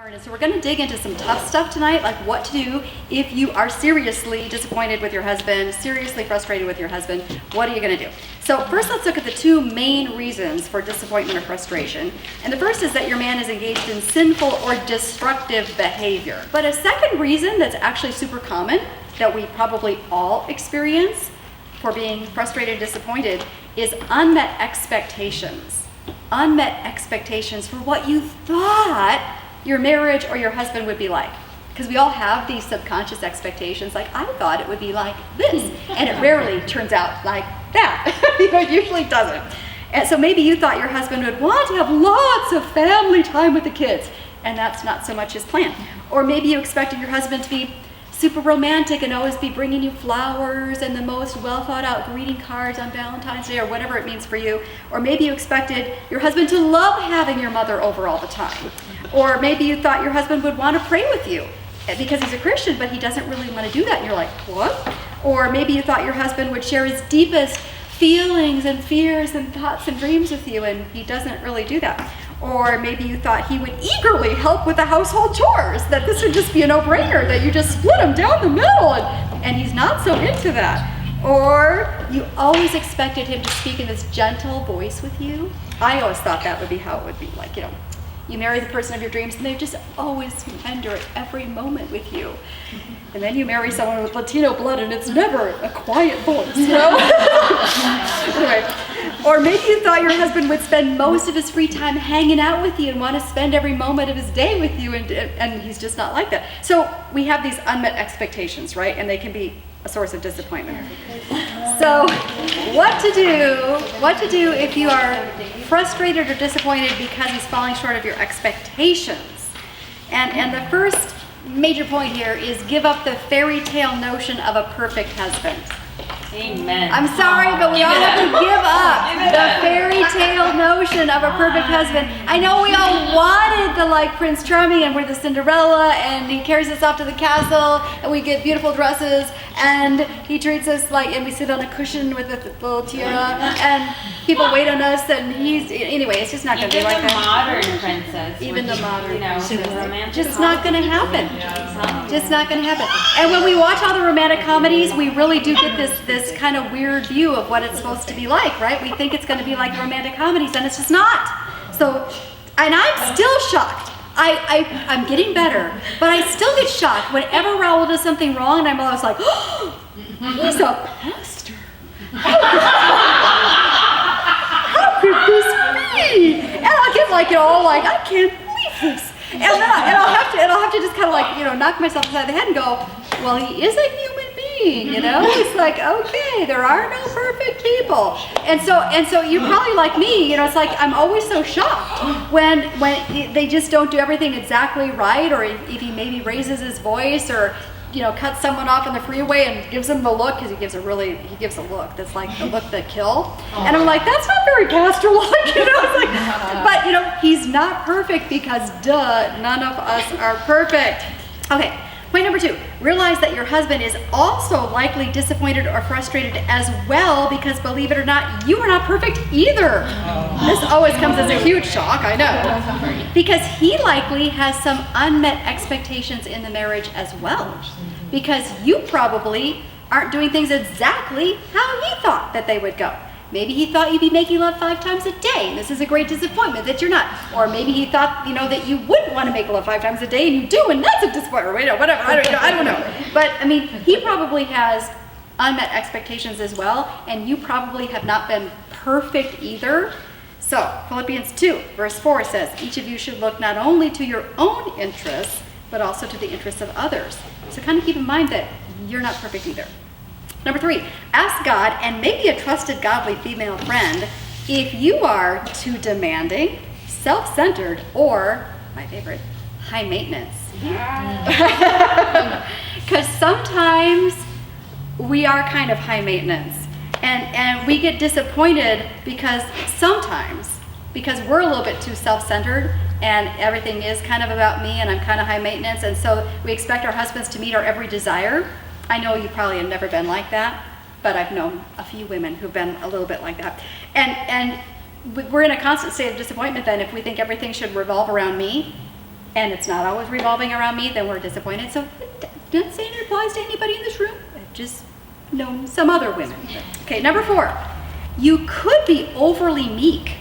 And so we're going to dig into some tough stuff tonight, like what to do if you are seriously disappointed with your husband, seriously frustrated with your husband. What are you going to do? So first, let's look at the two main reasons for disappointment or frustration. And the first is that your man is engaged in sinful or destructive behavior. But a second reason that's actually super common, that we probably all experience for being frustrated, disappointed, is unmet expectations. Unmet expectations for what you thought your marriage or your husband would be like. Because we all have these subconscious expectations, like, I thought it would be like this, and it rarely turns out like that. It usually doesn't. And so maybe you thought your husband would want to have lots of family time with the kids, and that's not so much his plan. Or maybe you expected your husband to be super romantic and always be bringing you flowers and the most well thought out greeting cards on Valentine's Day, or whatever it means for you. Or maybe you expected your husband to love having your mother over all the time. Or maybe you thought your husband would want to pray with you because he's a Christian, but he doesn't really want to do that. And you're like, what? Or maybe you thought your husband would share his deepest feelings and fears and thoughts and dreams with you, and he doesn't really do that. Or maybe you thought he would eagerly help with the household chores, that this would just be a no-brainer, that you just split him down the middle, and he's not so into that. Or you always expected him to speak in this gentle voice with you. I always thought that would be how it would be, like, you marry the person of your dreams and they just always tender at every moment with you. And then you marry someone with Latino blood and it's never a quiet voice, Anyway. Or maybe you thought your husband would spend most of his free time hanging out with you and want to spend every moment of his day with you, and he's just not like that. So we have these unmet expectations, right? And they can be a source of disappointment. So what to do if you are frustrated or disappointed because he's falling short of your expectations. And the first major point here is give up the fairy tale notion of a perfect husband. Amen. I'm sorry, but we all have to give up the fairy tale notion of a perfect husband. I know we all wanted the Prince Charming, and we're the Cinderella, and he carries us off to the castle, and we get beautiful dresses, and he treats us and we sit on a cushion with a little tiara, and people wait on us, and anyway, it's just not going to be like that. Even the modern princess. Even the modern romantic. Just not going to happen. Just not going to happen. And when we watch all the romantic comedies, we really do get this kind of weird view of what it's supposed to be like, right? We think it's going to be like romantic comedies, and it's just not. So, and I'm still shocked. I'm getting better, but I still get shocked whenever Raul does something wrong, and I'm always like, oh, he's a pastor. How could this be? And I'll get I can't believe this. And I'll have to just kind of knock myself inside the head and go, well, he is a human being, It's like, okay, there are no perfect people. And so you're probably like me, it's like I'm always so shocked when they just don't do everything exactly right, or if he maybe raises his voice, or cuts someone off on the freeway and gives them the look, because he gives a look that's like the look that kill. And I'm like, that's not very pastor-like, but he's not perfect, because none of us are perfect. Okay, point number 2, realize that your husband is also likely disappointed or frustrated as well, because believe it or not, you are not perfect either. This always comes as a huge shock, I know, because he likely has some unmet expectations in the marriage as well, because you probably aren't doing things exactly how he thought that they would go. Maybe he thought you'd be making love 5 times a day, and this is a great disappointment that you're not. Or maybe he thought, that you wouldn't want to make love 5 times a day, and you do, and that's a disappointment. Whatever. I don't know. But he probably has unmet expectations as well, and you probably have not been perfect either. So Philippians 2, verse 4 says, each of you should look not only to your own interests, but also to the interests of others. So kind of keep in mind that you're not perfect either. Number 3, ask God, and maybe a trusted godly female friend, if you are too demanding, self-centered, or, my favorite, high maintenance. Because sometimes we are kind of high maintenance, and we get disappointed because we're a little bit too self-centered, and everything is kind of about me, and I'm kind of high maintenance, and so we expect our husbands to meet our every desire. I know you probably have never been like that, but I've known a few women who've been a little bit like that. And we're in a constant state of disappointment then if we think everything should revolve around me. and it's not always revolving around me, then we're disappointed. So not saying it applies to anybody in this room. I've just known some other women. Okay, number 4. You could be overly meek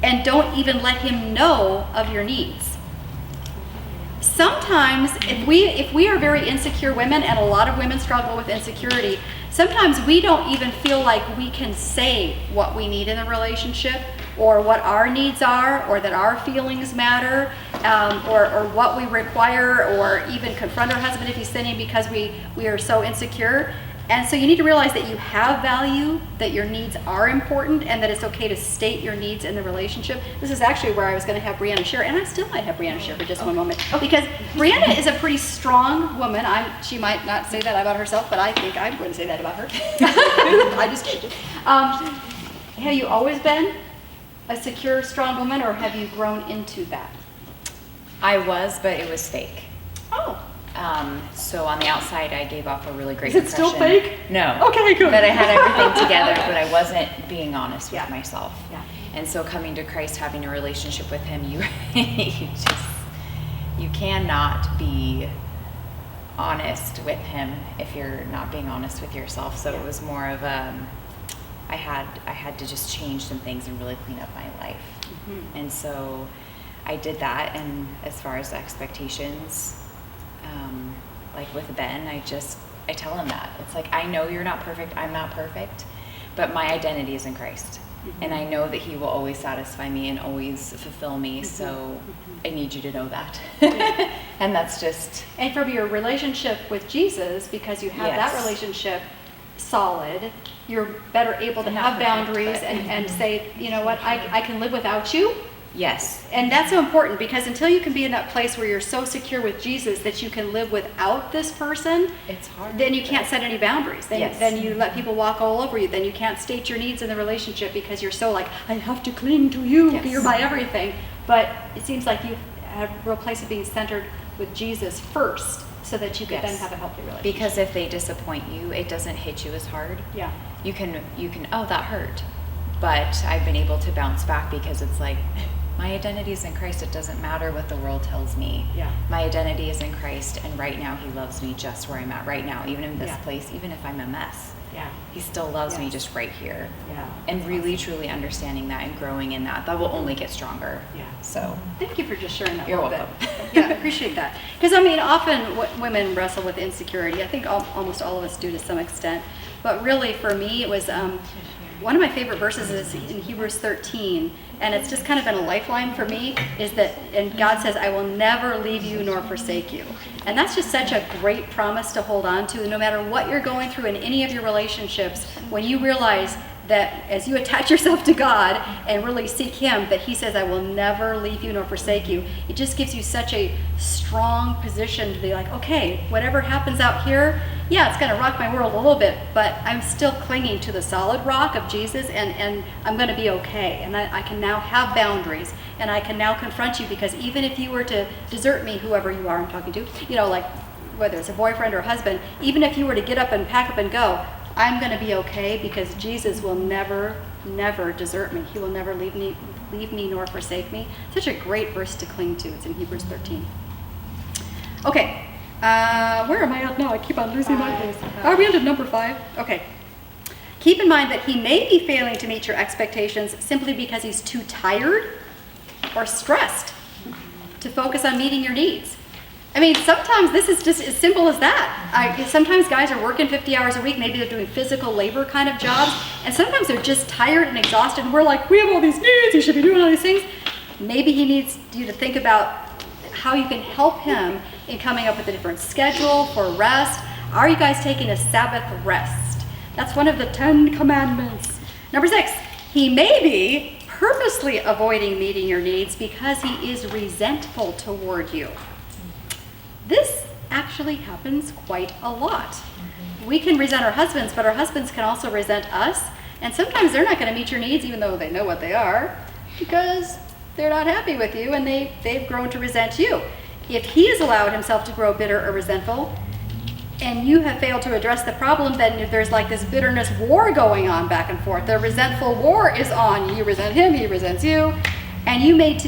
and don't even let him know of your needs. Sometimes if we are very insecure women, and a lot of women struggle with insecurity, sometimes we don't even feel like we can say what we need in a relationship, or what our needs are, or that our feelings matter, or what we require, or even confront our husband if he's sinning because we are so insecure. And so you need to realize that you have value, that your needs are important, and that it's okay to state your needs in the relationship. This is actually where I was going to have Brianna share, and I still might have Brianna share for just one moment, because Brianna is a pretty strong woman. She might not say that about herself, but I think I'm going to say that about her. I just kidding. Have you always been a secure, strong woman, or have you grown into that? I was, but it was fake. Oh. So on the outside, I gave off a really great Is it impression. still fake? No. Okay, good. But I had everything together, but I wasn't being honest with Yeah. myself. Yeah. And so coming to Christ, having a relationship with him, you cannot be honest with him if you're not being honest with yourself. So it was more of I had to just change some things and really clean up my life. Mm-hmm. And so I did that. And as far as expectations, like with Ben, I tell him that. It's like, I know you're not perfect, I'm not perfect, but my identity is in Christ. Mm-hmm. And I know that he will always satisfy me and always fulfill me, Mm-hmm. so Mm-hmm. I need you to know that. Yeah. And that's just... And from your relationship with Jesus, because you have that Yes. relationship solid, you're better able to I'm have not perfect, boundaries but- and say, you know what, I can live without you. Yes. And that's so important, because until you can be in that place where you're so secure with Jesus that you can live without this person, It's hard. then you can't set any boundaries. Yes. Then you let people walk all over you. Then you can't state your needs in the relationship because you're so like, I have to cling to you. Yes. You're my everything. But it seems like you have a real place of being centered with Jesus first, so that you can Yes. then have a healthy relationship. Because if they disappoint you, it doesn't hit you as hard. Yeah. You can, oh, that hurt. But I've been able to bounce back because it's like, my identity is in Christ. It doesn't matter what the world tells me. Yeah. My identity is in Christ, and right now he loves me just where I'm at right now, even in this Yeah. place, even if I'm a mess. Yeah. He still loves me Yes. just right here. Yeah. And really, truly understanding that and growing in that will only get stronger. Yeah. So, Thank you for just sharing that. You're a little welcome. bit. Yeah, I appreciate that. Because I mean, often women wrestle with insecurity. I think almost all of us do to some extent. But really, for me, it was one of my favorite verses is in Hebrews 13, and it's just kind of been a lifeline for me. Is that, and God says, "I will never leave you nor forsake you," and that's just such a great promise to hold on to. No matter what you're going through in any of your relationships, when you realize that as you attach yourself to God and really seek Him, that He says, "I will never leave you nor forsake you," it just gives you such a strong position to be like, okay, whatever happens out here, yeah, it's going to rock my world a little bit, but I'm still clinging to the solid rock of Jesus, and I'm going to be okay. And I can now have boundaries, and I can now confront you, because even if you were to desert me, whoever you are I'm talking to, you know, like whether it's a boyfriend or a husband, even if you were to get up and pack up and go, I'm going to be okay, because Jesus will never, never desert me. He will never leave me nor forsake me. Such a great verse to cling to. It's in Hebrews 13. Okay, where am I at now? I keep on losing my place. Are we on to number 5? Okay. Keep in mind that he may be failing to meet your expectations simply because he's too tired or stressed to focus on meeting your needs. I mean, sometimes this is just as simple as that. Sometimes guys are working 50 hours a week, maybe they're doing physical labor kind of jobs, and sometimes they're just tired and exhausted, and we're like, we have all these needs, you should be doing all these things. Maybe he needs you to think about how you can help him in coming up with a different schedule for rest. Are you guys taking a Sabbath rest? That's one of the 10 commandments. Number 6, he may be purposely avoiding meeting your needs because he is resentful toward you. This actually happens quite a lot. We can resent our husbands, but our husbands can also resent us. And sometimes they're not going to meet your needs, even though they know what they are, because they're not happy with you and they've grown to resent you. If he has allowed himself to grow bitter or resentful, and you have failed to address the problem, then there's like this bitterness war going on back and forth. The resentful war is on. You resent him, he resents you. And you may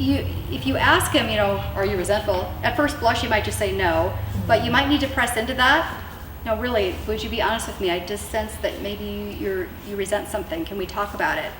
if you ask him, are you resentful? At first blush, you might just say no, but you might need to press into that. No, really, would you be honest with me? I just sense that maybe you resent something. Can we talk about it?